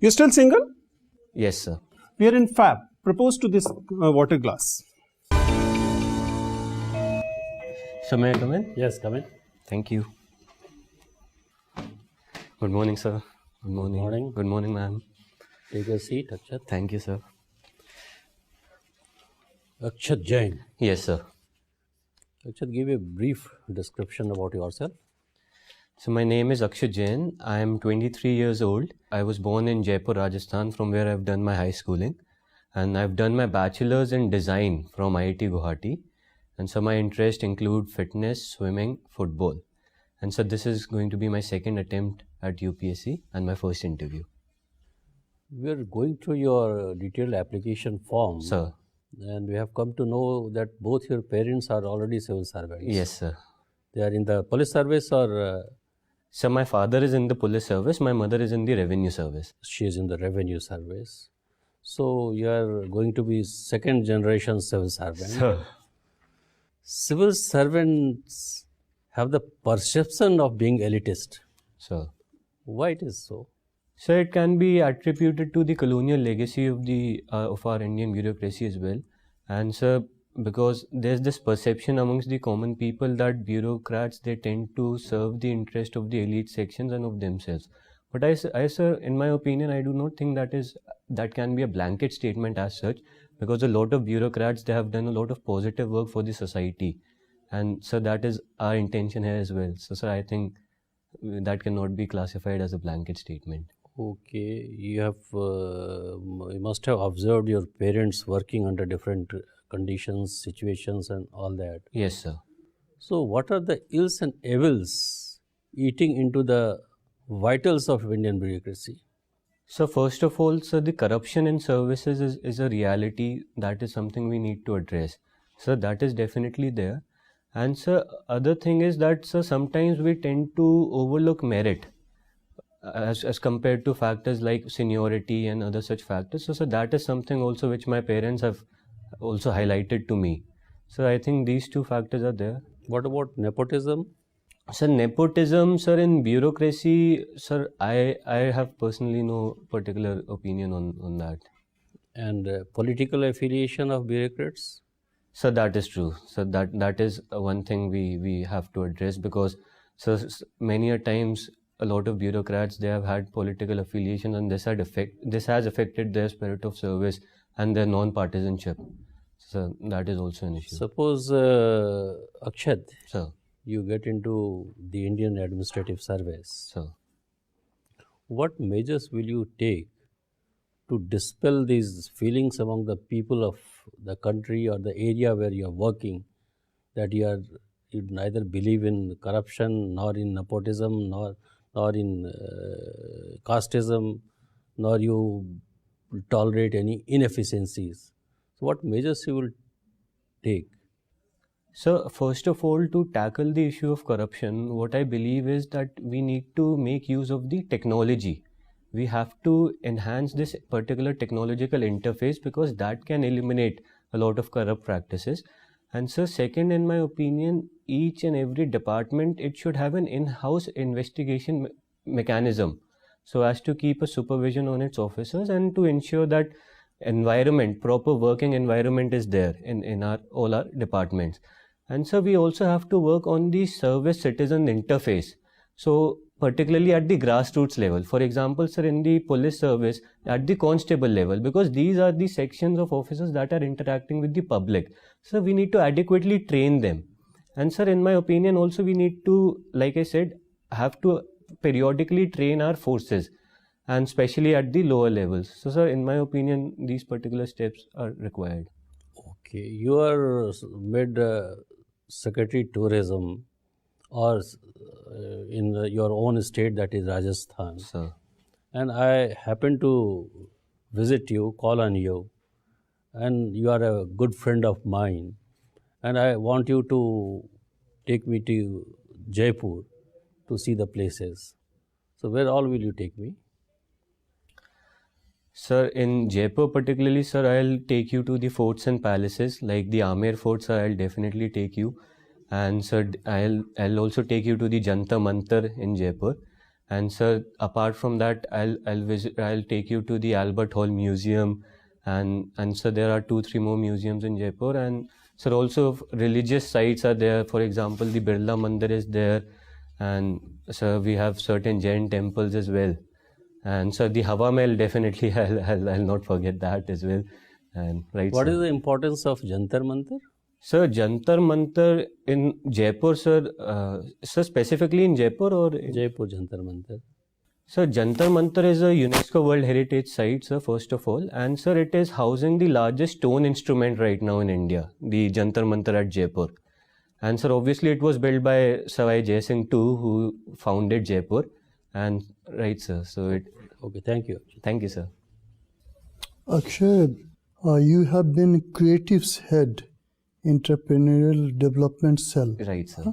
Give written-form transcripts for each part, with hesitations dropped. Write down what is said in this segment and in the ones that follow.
You're still single? Yes, sir. We are in Fab. Propose to this water glass. So may I come in? Yes, come in. Thank you. Good morning, sir. Good morning. morning. Good morning, ma'am. Take a seat, Akshat. Thank you, sir. Akshat Jain. Yes, sir. Akshat, give a brief description about yourself. So my name is Akshat Jain. I am 23 years old. I was born in Jaipur, Rajasthan, from where I've done my high schooling. And I've done my bachelor's in design from IIT Guwahati. And so my interests include fitness, swimming, football. And so this is going to be my second attempt at UPSC and my first interview. We are going through your detailed application form. Sir. And we have come to know that both your parents are already civil servants. Yes, sir. They are in the police service or... So my father is in the police service, my mother is in the revenue service. She is in the revenue service. So you are going to be second generation civil servant. Sir. Civil servants have the perception of being elitist. Sir. Why it is so? So it can be attributed to the colonial legacy of our Indian bureaucracy as well. And sir, because there's this perception amongst the common people that bureaucrats, they tend to serve the interest of the elite sections and of themselves. But I sir, in my opinion, I do not think that can be a blanket statement as such, because a lot of bureaucrats, they have done a lot of positive work for the society. And so that is our intention here as well. So sir, I think that cannot be classified as a blanket statement. Okay, you must have observed your parents working under different conditions, situations and all that. Yes, sir. So what are the ills and evils eating into the vitals of Indian bureaucracy? So first of all, sir, the corruption in services is a reality. That is something we need to address. So that is definitely there. And sir, other thing is that, sir, sometimes we tend to overlook merit as compared to factors like seniority and other such factors. So that is something also which my parents have also highlighted to me. So I think these two factors are there. What about nepotism? Sir, nepotism, sir, in bureaucracy, sir, I have personally no particular opinion on that. And political affiliation of bureaucrats? Sir, that is true. So that is one thing we have to address, because so many a times a lot of bureaucrats, they have had political affiliation, and this has affected their spirit of service and their non-partisanship. So that is also an issue. Suppose Akshat, Sir. You get into the Indian Administrative Service. Sir. What measures will you take to dispel these feelings among the people of the country or the area where you are working, that you neither believe in corruption, nor in nepotism, nor in casteism, nor you tolerate any inefficiencies? So what measures you will take? So first of all, to tackle the issue of corruption, what I believe is that we need to make use of the technology. We have to enhance this particular technological interface, because that can eliminate a lot of corrupt practices. And so second, in my opinion, each and every department, it should have an in-house investigation mechanism, so as to keep a supervision on its officers and to ensure that proper working environment is there in all our departments. And so we also have to work on the service citizen interface. So particularly at the grassroots level, for example, sir, in the police service, at the constable level, because these are the sections of officers that are interacting with the public. So we need to adequately train them. And sir, in my opinion, also we need to, like I said, have to periodically train our forces, and especially at the lower levels. So sir, in my opinion, these particular steps are required. Okay, you are made Secretary Tourism, or in your own state, that is Rajasthan. Sir. And I happen to visit you, call on you, and you are a good friend of mine, and I want you to take me to Jaipur to see the places. So where all will you take me? Sir, in Jaipur particularly, sir, I'll take you to the forts and palaces, like the Amer Fort, sir, I'll definitely take you. And sir, I'll also take you to the Jantar Mantar in Jaipur. And sir, apart from that, I'll take you to the Albert Hall Museum, and sir, there are 2-3 more museums in Jaipur, and sir, also religious sites are there. For example, the Birla Mandir is there, and sir, we have certain Jain temples as well. And sir, the Hawa Mahal, definitely, I'll not forget that as well. And right. What sir. is the importance of Jantar Mantar? Sir, Jantar Mantar in Jaipur, sir, sir, specifically in Jaipur or? Jaipur Jantar Mantar. Sir, Jantar Mantar is a UNESCO World Heritage Site, sir, first of all. And sir, it is housing the largest stone instrument right now in India, the Jantar Mantar at Jaipur. And sir, obviously it was built by Savai Jai Singh II, who founded Jaipur. And right, sir, so it. Okay, thank you. Thank you, sir. Akshay, you have been Creative's head, entrepreneurial development cell. Right, sir.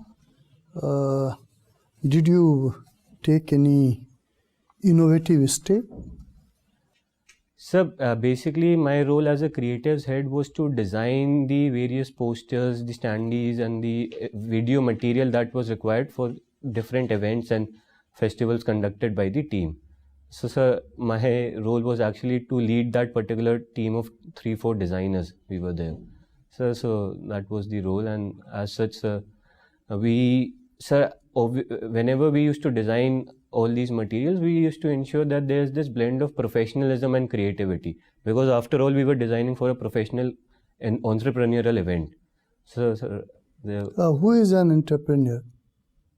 Did you take any innovative step? Sir, basically my role as a creatives head was to design the various posters, the standees and the video material that was required for different events and festivals conducted by the team. So sir, my role was actually to lead that particular team of 3-4 designers. We were there. So that was the role, and as such, sir, whenever we used to design all these materials, we used to ensure that there's this blend of professionalism and creativity, because after all, we were designing for a professional and entrepreneurial event. So, sir, Who is an entrepreneur?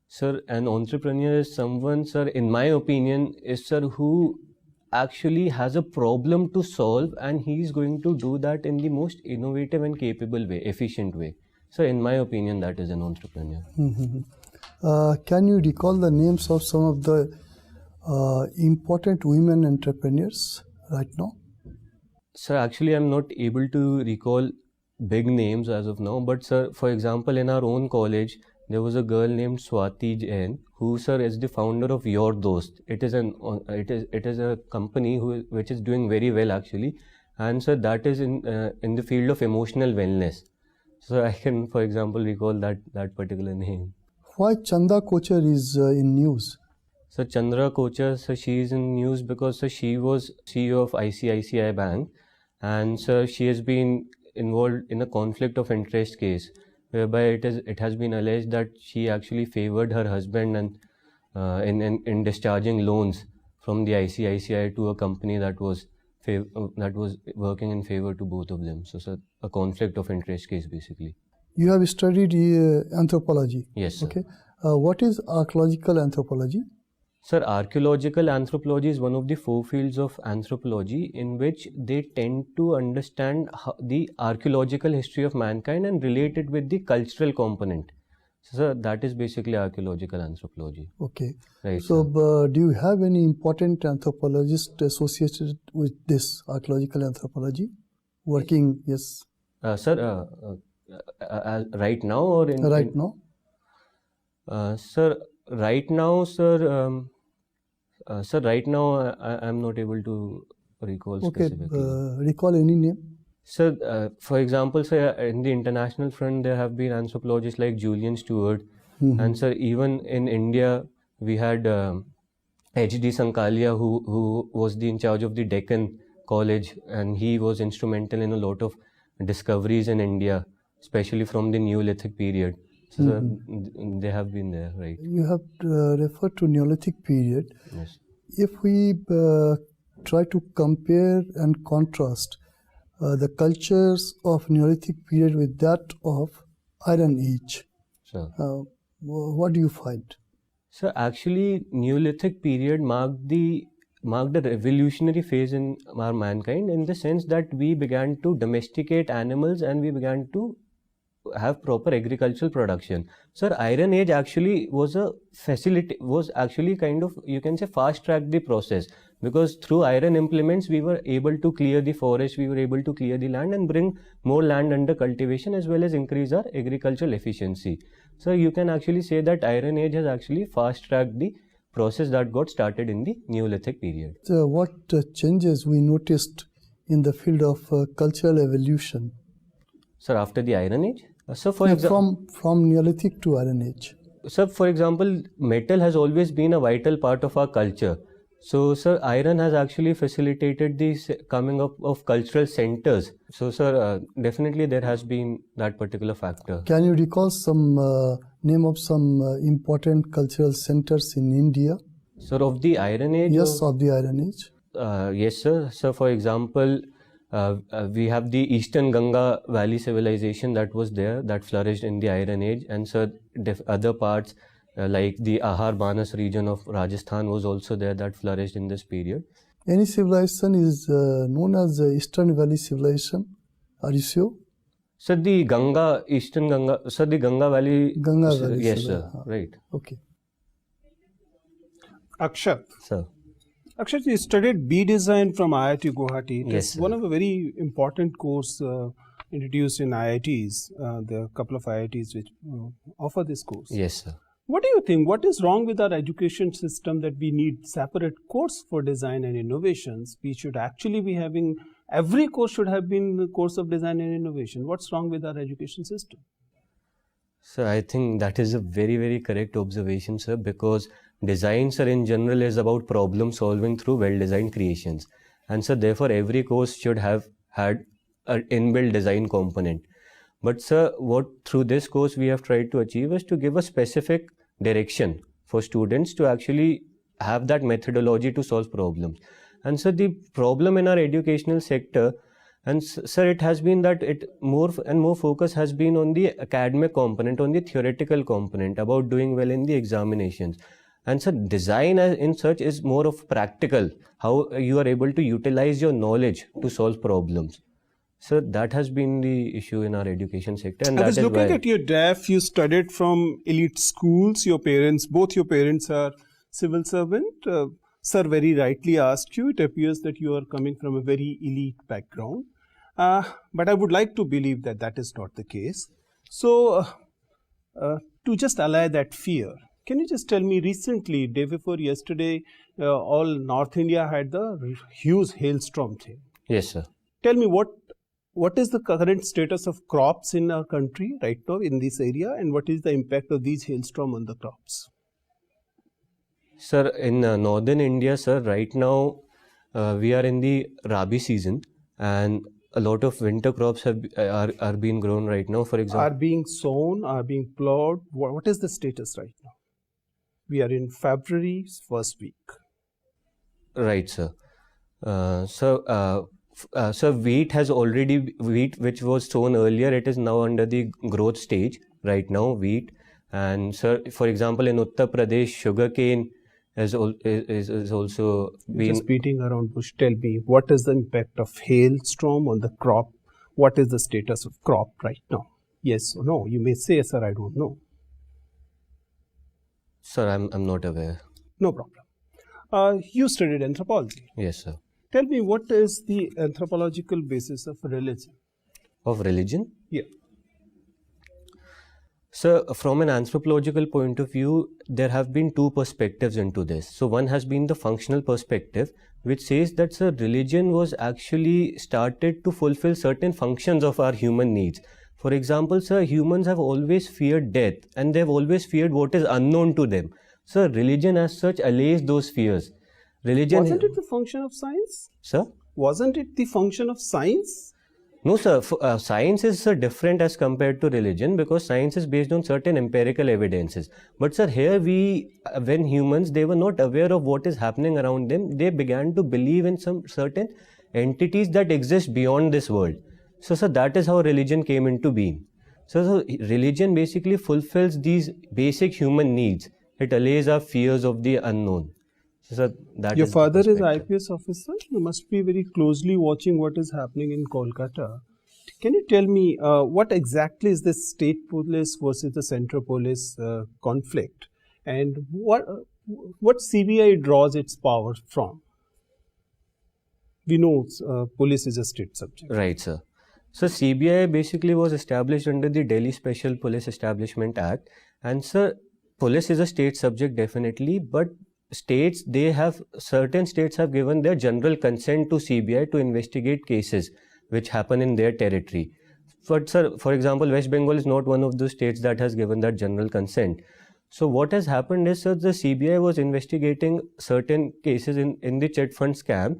Sir, an entrepreneur is someone, sir, in my opinion, is sir who actually has a problem to solve, and he's going to do that in the most innovative and capable way, efficient way. So in my opinion, that is an entrepreneur. Can you recall the names of some of the important women entrepreneurs right now? Sir, actually I'm not able to recall big names as of now, but sir, for example, in our own college, there was a girl named Swati Jain, who, sir, is the founder of Your Dost. It is a company which is doing very well actually, and sir, that is in the field of emotional wellness. So I can, for example, recall that particular name. Why Chanda Kochar is in news? So Chandra Kochar, sir, she is in news because sir, she was CEO of ICICI Bank, and sir, she has been involved in a conflict of interest case, whereby it has been alleged that she actually favored her husband and in discharging loans from the ICICI to a company that was working in favor to both of them. So, sir, a conflict of interest case basically. You have studied anthropology. Yes, sir. Okay. What is archaeological anthropology? Sir, archaeological anthropology is one of the 4 fields of anthropology in which they tend to understand the archaeological history of mankind and relate it with the cultural component. So, sir, that is basically archaeological anthropology. Okay. Right. So, do you have any important anthropologist associated with this archaeological anthropology? Working, yes. Sir, right now or right now? Sir, right now, sir. Sir, right now I'm not able to recall specifically. Recall any name? Sir, for example, sir, in the international front, there have been anthropologists like Julian Stewart, and sir, even in India, we had H.D. Sankalia, who was in charge of the Deccan College, and he was instrumental in a lot of discoveries in India, especially from the Neolithic period. So sir, they have been there, right? You have referred to Neolithic period. Yes. If we try to compare and contrast the cultures of Neolithic period with that of Iron Age, Sir. What do you find? So actually, Neolithic period marked a revolutionary phase in our mankind, in the sense that we began to domesticate animals and we began to have proper agricultural production. Sir, Iron Age actually was actually kind of, you can say, fast-tracked the process, because through iron implements we were able to clear the forest, we were able to clear the land and bring more land under cultivation, as well as increase our agricultural efficiency. So you can actually say that Iron Age has actually fast-tracked the process that got started in the Neolithic period. What changes we noticed in the field of cultural evolution? Sir, after the Iron Age? So for example, from Neolithic to Iron Age. Sir, for example, metal has always been a vital part of our culture. So, sir, iron has actually facilitated the coming up of cultural centers. So, sir, definitely there has been that particular factor. Can you recall some name of some important cultural centers in India? Sir, of the Iron Age? Yes, of the Iron Age. Yes, sir. So, for example, we have the Eastern Ganga Valley civilization that was there, that flourished in the Iron Age, and sir, other parts like the Ahar Banas region of Rajasthan was also there, that flourished in this period. Any civilization is known as the Eastern Valley civilization. Are you sure? Sir, the Ganga, Eastern Ganga, sir, the Ganga Valley. Ganga Valley. Yes, sir. Right. Okay. Akshat. Sir. Akshat, you studied B design from IIT Guwahati. It Yes, is sir. one of a very important course introduced in IITs. There are a couple of IITs which offer this course. Yes, sir. What do you think? What is wrong with our education system that we need separate course for design and innovations? We should actually be having, every course should have been the course of design and innovation. What's wrong with our education system? Sir, I think that is a very, very correct observation, sir, because design, sir, in general is about problem solving through well-designed creations. And so therefore every course should have had an inbuilt design component. But sir, what through this course we have tried to achieve is to give a specific direction for students to actually have that methodology to solve problems. And so the problem in our educational sector, and sir, it has been that it more and more focus has been on the academic component, on the theoretical component, about doing well in the examinations. And so design in such is more of practical, how you are able to utilize your knowledge to solve problems. So that has been the issue in our education sector. And I was that is looking why, at your DAF. You studied from elite schools. Your parents, both your parents are civil servant. Sir very rightly asked you, it appears that you are coming from a very elite background. But I would like to believe that that is not the case. So, to just allay that fear, can you just tell me recently, day before yesterday, all North India had the huge hailstorm thing. yes, sir. Tell me what is the current status of crops in our country right now in this area, and what is the impact of these hailstorm on the crops? Sir, in northern India, sir, right now we are in the Rabi season, and a lot of winter crops are being grown right now. For example, Are being sown, are being plowed. What is the status right now? We are in February's first week. right, sir. So wheat which was sown earlier, it is now under the growth stage right now, wheat. And sir, for example, in Uttar Pradesh, sugarcane is also being. Just beating around bush. Tell me, what is the impact of hailstorm on the crop? What is the status of crop right now? Yes or no? You may say, sir, I don't know. Sir, I'm not aware. No problem. You studied anthropology. Yes, sir. Tell me, what is the anthropological basis of religion? Of religion? Yeah. So, from an anthropological point of view, there have been two perspectives into this. So, one has been the functional perspective, which says that sir, religion was actually started to fulfill certain functions of our human needs. For example, sir, humans have always feared death, and they've always feared what is unknown to them. So, religion as such allays those fears. Religion. Wasn't it the function of science? Sir? Wasn't it the function of science? No, sir. Science is different as compared to religion, because science is based on certain empirical evidences. But sir, here when humans, they were not aware of what is happening around them, they began to believe in some certain entities that exist beyond this world. So sir, that is how religion came into being. So religion basically fulfills these basic human needs. It allays our fears of the unknown. So sir, that Your is the father is perspective. IPS officer. You must be very closely watching what is happening in Kolkata. Can you tell me what exactly is this state police versus the central police conflict, and what CBI draws its power from? We know police is a state subject. Right, sir. So CBI basically was established under the Delhi Special Police Establishment Act, and sir, police is a state subject definitely, but certain states have given their general consent to CBI to investigate cases which happen in their territory. But sir, for example, West Bengal is not one of those states that has given that general consent. So what has happened is, sir, the CBI was investigating certain cases in the Chet Fund scam,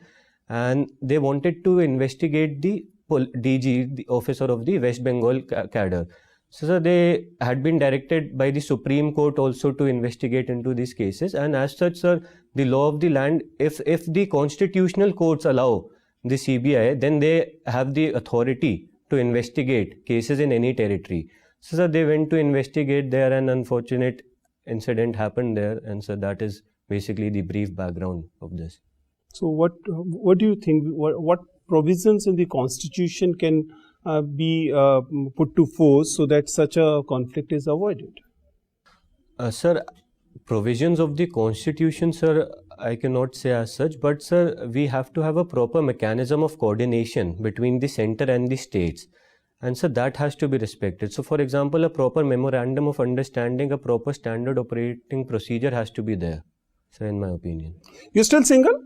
and they wanted to investigate the DG, the officer of the West Bengal cadre. So, sir, they had been directed by the Supreme Court also to investigate into these cases, and as such, sir, the law of the land, if the constitutional courts allow the CBI, then they have the authority to investigate cases in any territory. So, sir, they went to investigate there, and unfortunate incident happened there, and so that is basically the brief background of this. So what do you think? What provisions in the constitution can be put to force so that such a conflict is avoided? Sir, provisions of the constitution, sir, I cannot say as such, but sir, we have to have a proper mechanism of coordination between the center and the states. And so that has to be respected. So for example, a proper memorandum of understanding, a proper standard operating procedure has to be there, sir, in my opinion. You're still single?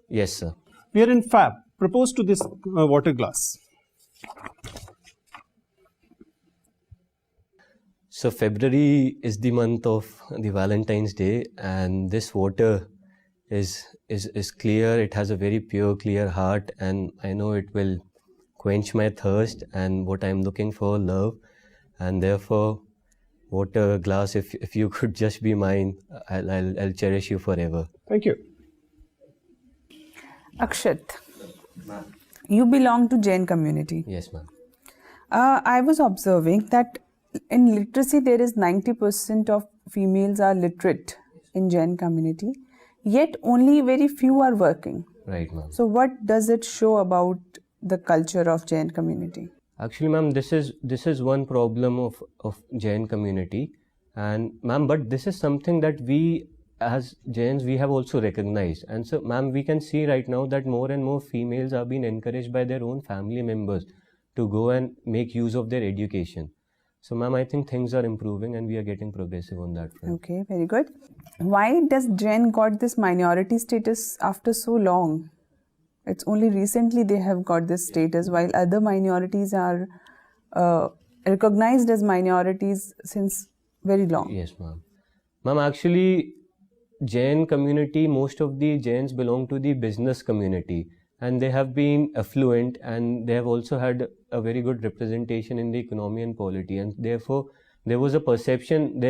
Yes, sir. We are in Fab. Propose to this water glass. So February is the month of the Valentine's Day, and this water is clear. It has a very pure, clear heart, and I know it will quench my thirst and what I'm looking for, love. And therefore, water glass, if you could just be mine, I'll cherish you forever. Thank you. Akshat, you belong to Jain community. Yes, ma'am. I was observing that in literacy there is 90% of females are literate in Jain community, yet only very few are working. Right, ma'am. So what does it show about the culture of Jain community? Actually, ma'am, this is one problem of Jain community, and ma'am, but this is something that we as Jains, we have also recognized. And so, ma'am, we can see right now that more and more females are being encouraged by their own family members to go and make use of their education. So, ma'am, I think things are improving and we are getting progressive on that front. Okay, very good. Why does Jain got this minority status after so long? It's only recently they have got this status, while other minorities are recognized as minorities since very long. Yes, ma'am. Ma'am, actually, Jain community, most of the Jains belong to the business community, and they have been affluent, and they have also had a very good representation in the economy and polity, and therefore there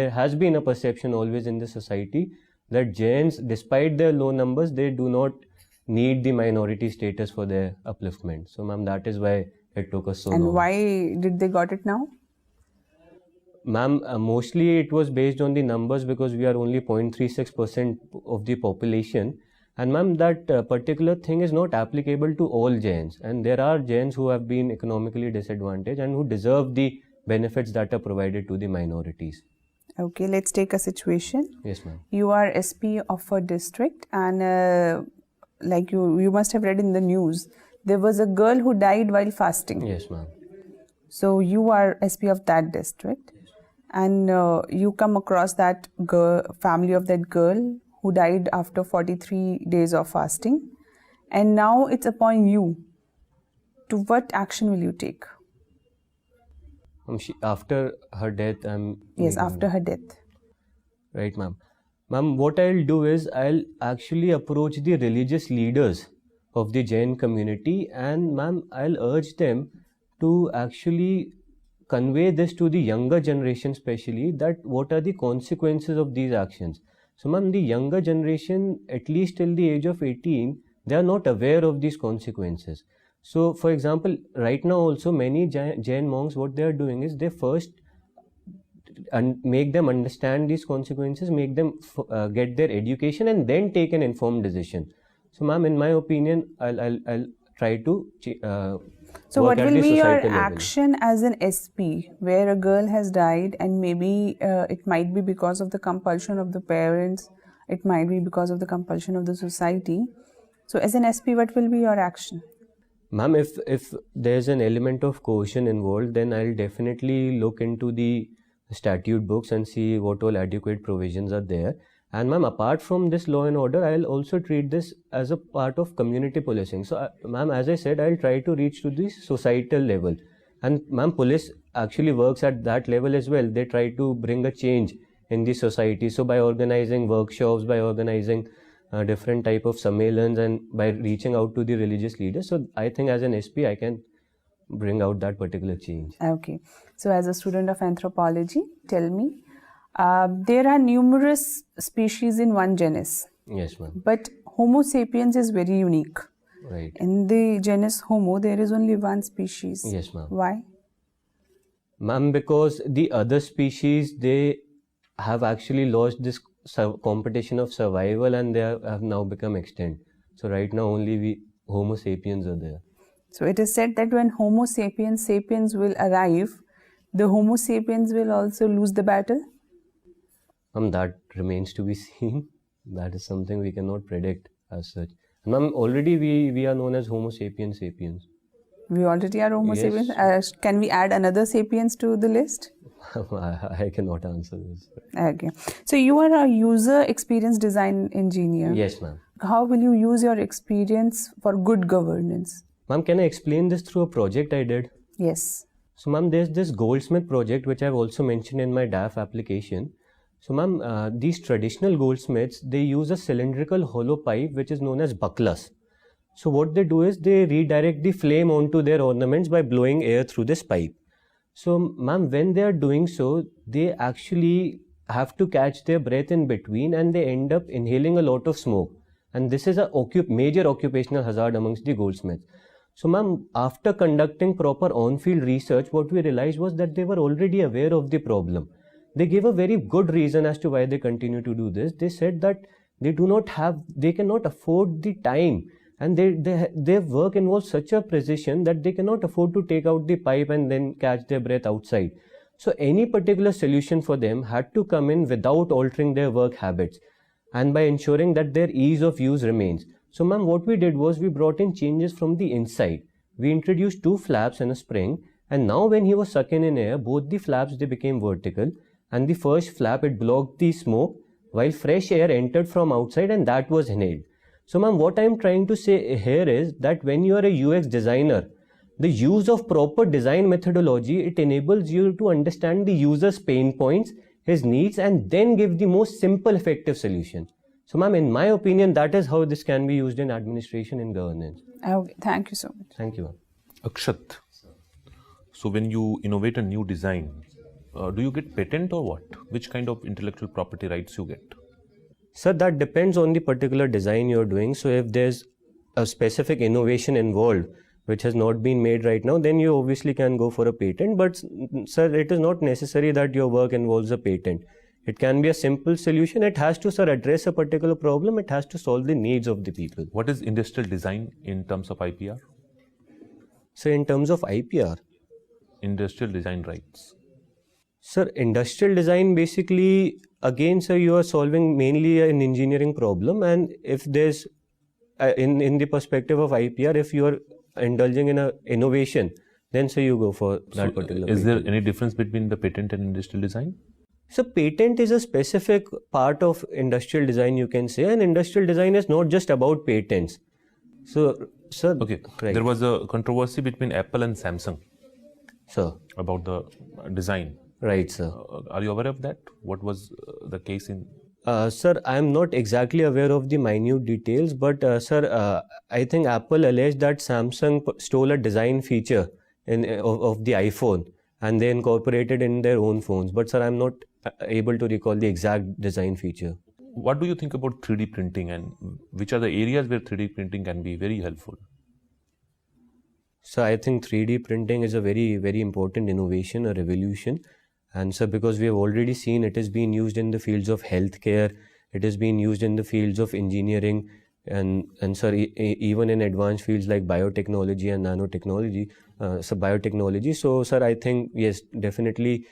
has been a perception always in the society that Jains, despite their low numbers, they do not need the minority status for their upliftment. So, ma'am, that is why it took us so long. And why did they got it now? Ma'am, mostly it was based on the numbers, because we are only 0.36% of the population. And ma'am, that particular thing is not applicable to all Jains. And there are Jains who have been economically disadvantaged and who deserve the benefits that are provided to the minorities. Okay, let's take a situation. Yes, ma'am. You are SP of a district, and like you must have read in the news, there was a girl who died while fasting. Yes, ma'am. So you are SP of that district, and you come across that family of that girl who died after 43 days of fasting, and now it's upon you. To what action will you take? After her death, Yes, after her death. Right, ma'am. Ma'am, what I'll do is I'll actually approach the religious leaders of the Jain community, and ma'am, I'll urge them to actually convey this to the younger generation, especially, that what are the consequences of these actions. So, ma'am, the younger generation, at least till the age of 18, they are not aware of these consequences. So, for example, right now also many Jain monks, what they are doing is they first make them understand these consequences, make them get their education, and then take an informed decision. So, ma'am, in my opinion, I'll try to so what will be your level. action as an SP where a girl has died, and maybe it might be because of the compulsion of the parents, it might be because of the compulsion of the society. So as an SP, what will be your action? Ma'am, if there's an element of coercion involved, then I'll definitely look into the statute books and see what all adequate provisions are there. And ma'am, apart from this law and order, I'll also treat this as a part of community policing. So, ma'am, as I said, I'll try to reach to the societal level. And ma'am, police actually works at that level as well. They try to bring a change in the society. So by organizing workshops, by organizing different type of sammelans, and by reaching out to the religious leaders, so I think as an SP I can bring out that particular change. Okay. So, as a student of anthropology, tell me, there are numerous species in one genus, Yes, ma'am. but Homo sapiens is very unique. Right. In the genus Homo, there is only one species. Yes, ma'am. Why? Ma'am, because the other species, they have actually lost this competition of survival, and they have now become extinct. So right now only we Homo sapiens are there. So, it is said that when Homo sapiens will arrive, the Homo sapiens will also lose the battle. That remains to be seen. That is something we cannot predict as such. Ma'am, already we are known as Homo sapiens sapiens. We already are Homo Yes. sapiens. Can we add another sapiens to the list? I cannot answer this. Okay. So, you are a user experience design engineer. Yes, ma'am. How will you use your experience for good governance? Ma'am, can I explain this through a project I did? Yes. So, ma'am, there's this goldsmith project which I've also mentioned in my DAF application. So, ma'am, these traditional goldsmiths, they use a cylindrical hollow pipe which is known as bucklers. So, what they do is they redirect the flame onto their ornaments by blowing air through this pipe. So, ma'am, when they are doing so, they actually have to catch their breath in between, and they end up inhaling a lot of smoke. And this is a major occupational hazard amongst the goldsmiths. So, ma'am, after conducting proper on-field research, what we realized was that they were already aware of the problem. They gave a very good reason as to why they continue to do this. They said that they cannot afford the time, and their work involves such a precision that they cannot afford to take out the pipe and then catch their breath outside. So any particular solution for them had to come in without altering their work habits, and by ensuring that their ease of use remains. So, ma'am, what we did was we brought in changes from the inside. We introduced 2 flaps and a spring, and now when he was sucking in air, both the flaps, they became vertical, and the first flap, it blocked the smoke, while fresh air entered from outside, and that was inhaled. So, ma'am, what I am trying to say here is that when you are a UX designer, the use of proper design methodology, it enables you to understand the user's pain points, his needs, and then give the most simple, effective solution. So, ma'am, in my opinion, that is how this can be used in administration and governance. Okay. Thank you so much. Thank you, ma'am. Akshat, so when you innovate a new design, do you get patent or what? Which kind of intellectual property rights you get? Sir, that depends on the particular design you're doing. So if there's a specific innovation involved which has not been made right now, then you obviously can go for a patent. But sir, it is not necessary that your work involves a patent. It can be a simple solution. It has to, sir, address a particular problem. It has to solve the needs of the people. What is industrial design in terms of IPR? So in terms of IPR, Industrial design rights. sir, industrial design basically, again, sir, you are solving mainly an engineering problem, and if there's in the perspective of IPR, if you are indulging in a innovation, then sir, you go for that particular. Is there patent. any difference between the patent and industrial design? So patent is a specific part of industrial design, you can say, and industrial design is not just about patents. So, sir, Okay, right, there was a controversy between Apple and Samsung sir, about the design. right, sir. Are you aware of that? What was the case in? Sir, I am not exactly aware of the minute details, but sir, I think Apple alleged that Samsung stole a design feature of the iPhone, and they incorporated in their own phones. But sir, I am not able to recall the exact design feature. What do you think about 3D printing, and which are the areas where 3D printing can be very helpful? So I think 3D printing is a very, very important innovation, a revolution. And so because we have already seen it is being used in the fields of healthcare, it is being used in the fields of engineering, and sir, even in advanced fields like biotechnology and nanotechnology, biotechnology. So sir, I think yes, definitely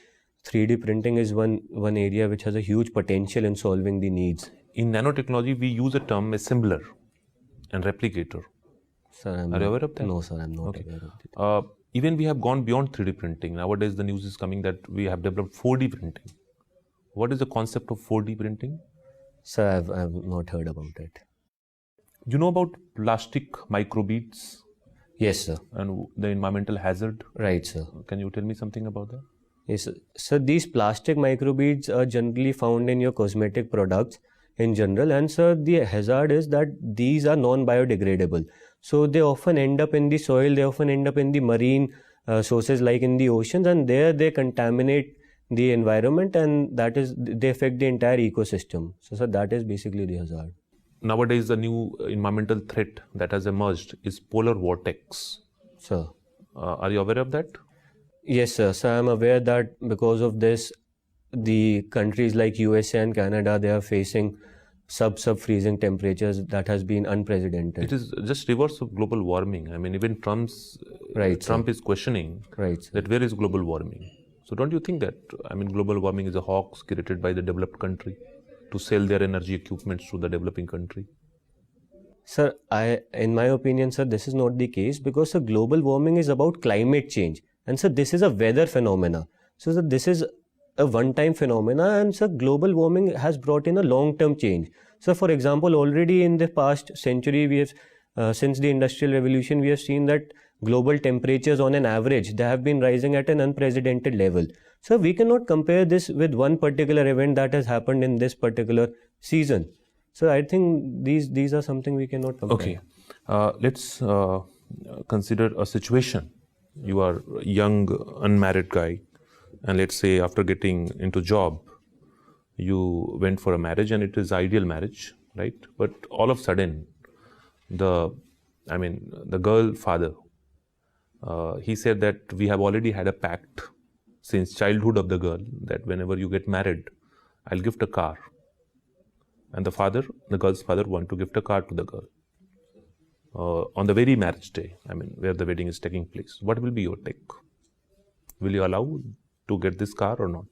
3D printing is one area which has a huge potential in solving the needs. In nanotechnology, we use a term assembler and replicator. Sir, I'm Are you not- aware of that? No, sir, I'm not Okay. aware of it. Even we have gone beyond 3D printing. Nowadays, the news is coming that we have developed 4D printing. What is the concept of 4D printing? Sir, I've not heard about it. You know about plastic microbeads Yes, sir. and the environmental hazard? Right, sir. Can you tell me something about that? Yes, so these plastic microbeads are generally found in your cosmetic products in general, and sir, the hazard is that these are non-biodegradable. So they often end up in the soil, they often end up in the marine sources like in the oceans, and there they contaminate the environment, and that is, they affect the entire ecosystem. So sir, that is basically the hazard. Nowadays, the new environmental threat that has emerged is polar vortex. Sir. Are you aware of that? Yes, sir. So I'm aware that because of this, the countries like USA and Canada, they are facing sub-freezing temperatures that has been unprecedented. It is just reverse of global warming. I mean, even Trump is questioning Right, sir. that where is global warming. So don't you think that, I mean, global warming is a hoax created by the developed country to sell their energy equipments to the developing country? Sir, in my opinion, sir, this is not the case, because sir, global warming is about climate change, and sir, this is a weather phenomena. So sir, this is a one-time phenomena, and sir, global warming has brought in a long-term change. So for example, already in the past century, we have since the Industrial Revolution, we have seen that global temperatures on an average, they have been rising at an unprecedented level. So we cannot compare this with one particular event that has happened in this particular season. So I think these are something we cannot compare. Okay, let's consider a situation. You are a young unmarried guy, and let's say after getting into job, you went for a marriage, and it is ideal marriage, right? But all of a sudden, the girl father, he said that we have already had a pact since childhood of the girl that whenever you get married, I'll gift a car. And the girl's father want to gift a car to the girl on the very marriage day, I mean, where the wedding is taking place. What will be your take? Will you allow to get this car or not?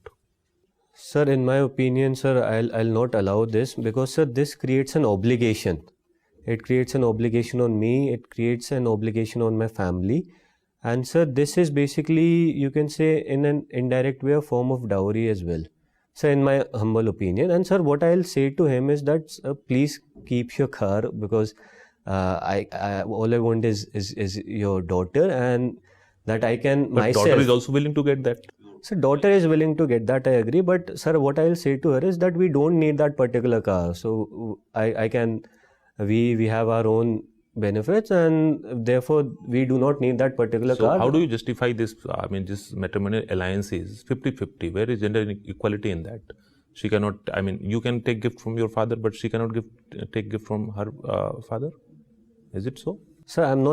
Sir, in my opinion, sir, I'll not allow this, because sir, this creates an obligation. It creates an obligation on me. It creates an obligation on my family. And sir, this is basically, you can say, in an indirect way, a form of dowry as well. So in my humble opinion, and sir, what I'll say to him is that please keep your car, because all I want is your daughter, and that I can But myself. daughter is also willing to get that. So daughter is willing to get that, I agree. But sir, what I'll say to her is that we don't need that particular car. So we have our own benefits, and therefore we do not need that particular So car. how do you justify this? I mean, this matrimonial alliance is 50-50. Where is gender equality in that? She cannot, I mean, you can take gift from your father, but she cannot take gift from her father. Is it so? Sir, I'm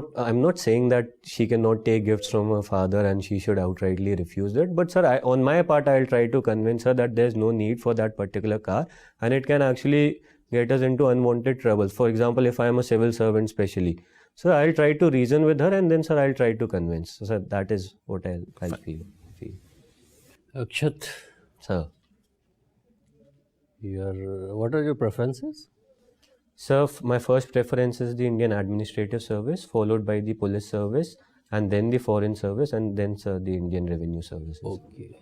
not saying that she cannot take gifts from her father and she should outrightly refuse it. But sir, on my part, I'll try to convince her that there's no need for that particular car, and it can actually get us into unwanted troubles. For example, if I am a civil servant specially, so I'll try to reason with her, and then sir, I'll try to convince. So sir, that is what I'll feel. Akshat, Sir. What are your preferences? Sir, my first preference is the Indian Administrative Service, followed by the Police Service, and then the Foreign Service, and then, sir, the Indian Revenue Services. Okay.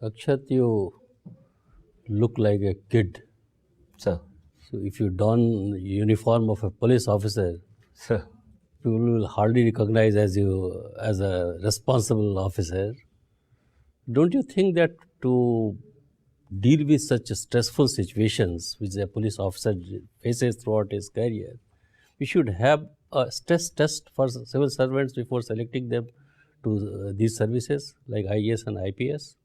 Akshat, you look like a kid. Sir. So if you don uniform of a police officer, Sir. people will hardly recognize you as a responsible officer. Don't you think that to deal with such stressful situations which a police officer faces throughout his career, we should have a stress test for civil servants before selecting them to these services like IAS and IPS?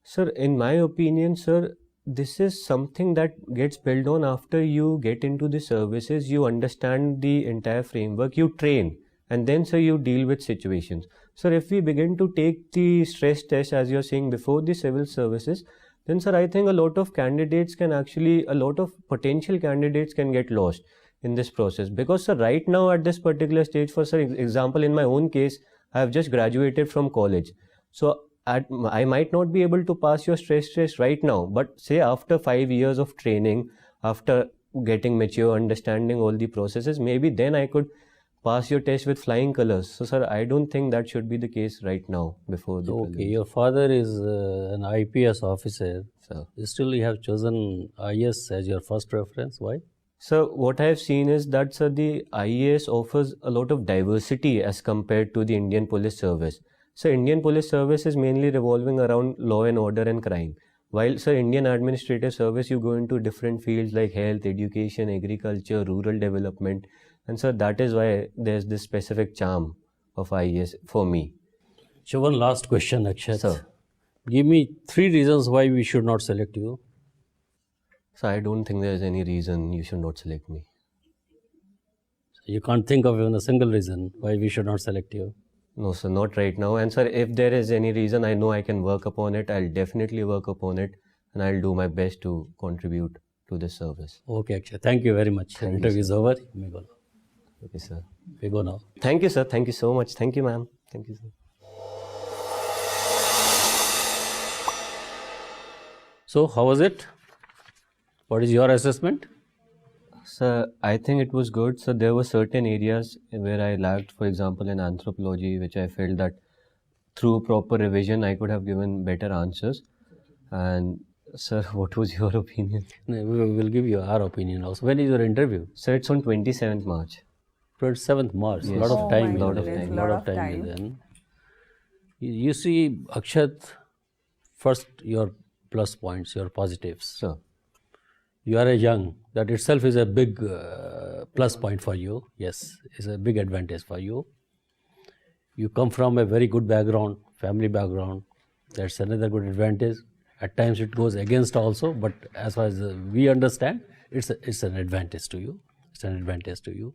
Sir, in my opinion, sir, this is something that gets built on after you get into the services, you understand the entire framework, you train, and then, sir, you deal with situations. Sir, if we begin to take the stress test, as you're saying, before the civil services, then, sir, I think a lot of potential candidates can get lost in this process. Because, sir, right now at this particular stage, for sir, example, in my own case, I have just graduated from college. So, I might not be able to pass your stress test right now, but say after 5 years of training, after getting mature, understanding all the processes, maybe then I could pass your test with flying colors. So, sir, I don't think that should be the case right now before the Okay, prelims. your father is an IPS officer. Sir. Still, you have chosen IAS as your first preference. Why? So, what I have seen is that, sir, the IAS offers a lot of diversity as compared to the Indian Police Service. So Indian Police Service is mainly revolving around law and order and crime. While sir, Indian Administrative Service, you go into different fields like health, education, agriculture, rural development, and so that is why there's this specific charm of IAS for me. So one last question, Akshat. Sir. Give me 3 reasons why we should not select you. So I don't think there's any reason you should not select me. You can't think of even a single reason why we should not select you. No, sir, not right now. And sir, if there is any reason, I know I can work upon it. I'll definitely work upon it, and I'll do my best to contribute to this service. Okay, Akshat. Thank you very much. Thank you, Interview is over. You may go now. Okay, sir. We go now. Thank you, sir. Thank you so much. Thank you, ma'am. Thank you, sir. So, how was it? What is your assessment? Sir, I think it was good. So there were certain areas where I lacked, for example, in anthropology, which I felt that through proper revision, I could have given better answers. And sir, what was your opinion? We will give you our opinion also. When is your interview? Sir, it's on 27th March. 27th March. Yes. Lot of Oh time. my lot of goodness, time. Lot of time is then. You see, Akshat, first your plus points, your positives. Sir, You are a young. That itself is a big plus point for you. Yes, it's a big advantage for you. You come from a very good background, family background. That's another good advantage. At times it goes against also, but as far as we understand, it's an advantage to you. It's an advantage to you.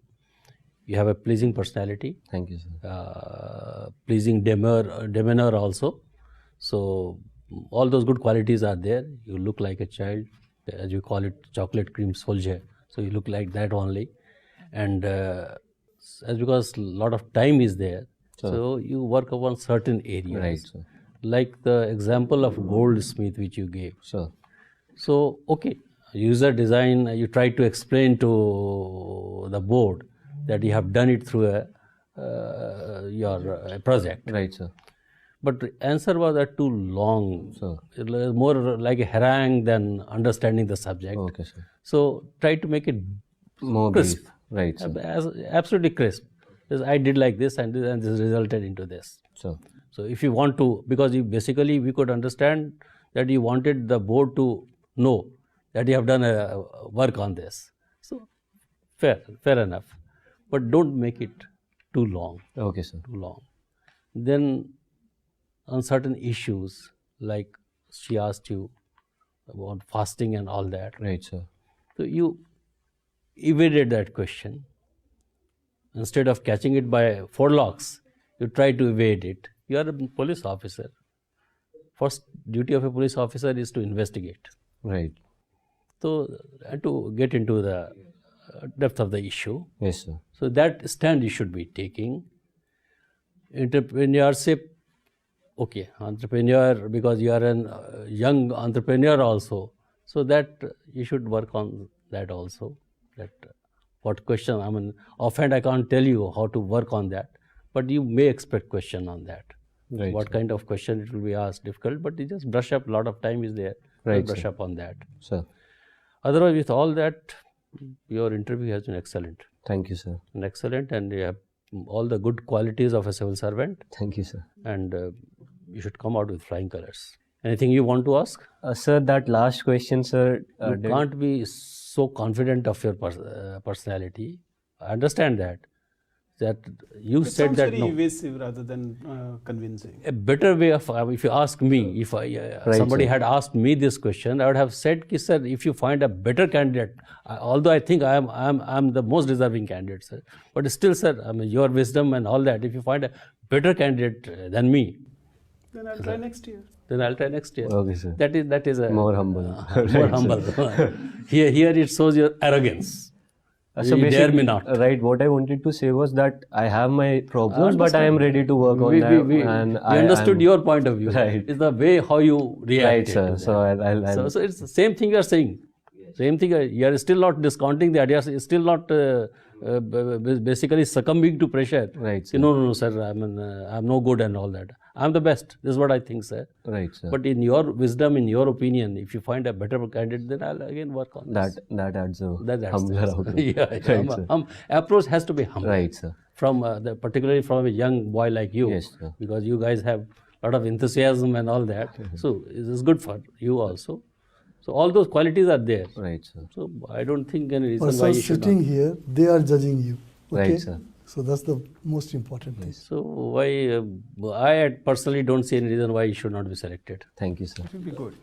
You have a pleasing personality, thank you, sir. pleasing demeanor also. So all those good qualities are there. You look like a child, as you call it, chocolate cream soldier. So you look like that only, and as because a lot of time is there, so you work upon certain areas. Right, sir. Like the example of goldsmith which you gave. Sure. So, okay, user design, you try to explain to the board that you have done it through your project. Right, sir. But the answer was too long. Sir. It was more like a harangue than understanding the subject. Okay, sir. So, try to make it More crisp. brief. Right, sir. Absolutely crisp. Because I did like this and this resulted into this. Sir. So if you want to, because you basically we could understand that you wanted the board to know that you have done a work on this. So fair enough. But don't make it too long, Okay, sir. too long. Then on certain issues, like she asked you about fasting and all that. Right, sir. So you evaded that question. Instead of catching it by forelocks, you try to evade it. You are a police officer. First duty of a police officer is to investigate. Right. So, and to get into the depth of the issue. Yes, sir. So that stand you should be taking. Entrepreneurship, okay, entrepreneur, because you are a young entrepreneur also. So that you should work on that also. That what question, I mean, offhand I can't tell you how to work on that, but you may expect question on that. Right, What sir. kind of question it will be asked, difficult, but you just brush up, a lot of time is there. Right, Brush sir. up on that. Sir. Otherwise, with all that, your interview has been excellent. Thank you, sir. And excellent, and you have all the good qualities of a civil servant, Thank you, sir. and you should come out with flying colors. Anything you want to ask? Sir, that last question, sir. You can't be so confident of your personality. I understand that you It said sounds that very no. evasive rather than convincing. A better way of, if you ask me, if somebody sir. had asked me this question, I would have said, sir, if you find a better candidate, although I think I am the most deserving candidate, sir, but still, sir, I mean, your wisdom and all that, if you find a better candidate than me, Then I'll try next year. then I'll try next year. Okay, sir. That is a More humble. more humble. Here it shows your arrogance. So You dare basically, me not. Right, what I wanted to say was that I have my problems, but I am ready to work on that. We understood your point of view. Right. It's the way how you react. Right, sir. So I'll So it's the same thing you are saying. Same thing. You are still not discounting the idea. Still not basically succumbing to pressure. Right, Say, no, sir. I'm no good and all that. I'm the best. This is what I think, sir. right, sir. But in your wisdom, in your opinion, if you find a better candidate, then I'll again work on this. that adds a That's humbler outlook. yeah, Right, sir. approach has to be humble. Right, sir. from particularly from a young boy like you, Yes, sir. because you guys have a lot of enthusiasm and all that. So it is good for you also. So all those qualities are there. Right, sir. So I don't think any reason why Also, you should sitting not. here, they are judging you. Okay? Right, sir. So that's the most important thing. So why I personally don't see any reason why you should not be selected. Thank you, sir. It will be good.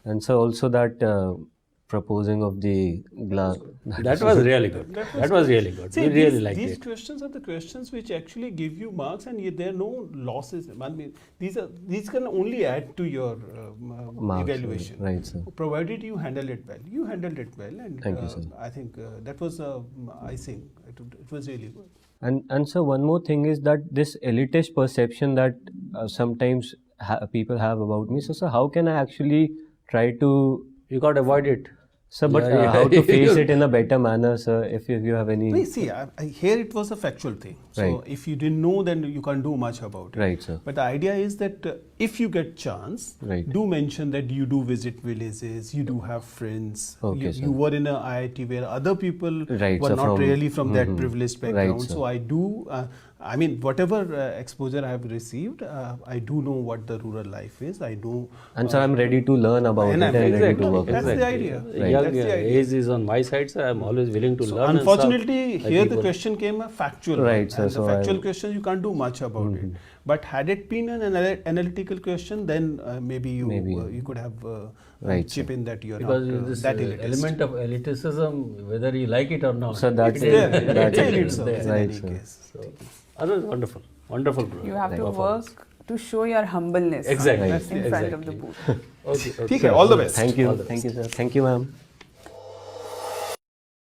And so also that proposing of the glass. That was really good. That was really good. See, We really these, liked these it. questions are the questions which actually give you marks, and there are no losses. I mean, these can only add to your Marks, evaluation, right, sir. provided you handle it well. You handled it well, and Thank you, sir. I think that was icing. It was really good. And so one more thing is that this elitist perception that sometimes people have about me. So how can I actually try to, You got to avoid it. sir, but Yeah, yeah. how to face it in a better manner, sir? If you have any, Wait, see, here it was a factual thing. So Right. if you didn't know, then you can't do much about it. right, sir. But the idea is that if you get chance, Right. do mention that you do visit villages, you do have friends. Okay, sir. you were in a IIT where other people Right, were sir, not from- really from that privileged Right, background. sir. So I do, I mean, whatever exposure I have received, I do know what the rural life is. I know. And so I'm ready to learn about And it I'm and ready exactly- to work that's on it. the idea. Right. Young That's the idea. age is on my side, so I'm always willing to So learn. and unfortunately, stuff, like here the people. question came a factual Right, one, sir, and so the factual I- question you can't do much about it. But had it been an analytical question, then maybe you could have Right, chip in that you're Because not this that elitist. element of elitism, whether you like it or not, So that's It's it. there. That's It's it. elite service in Right, any sir. case. otherwise wonderful, wonderful. You have to performance. work to show your humbleness Exactly. in front of the Exactly. booth. Okay, okay. ठीक है, all the best. Thank you. All the Thank you, sir. Thank you, ma'am.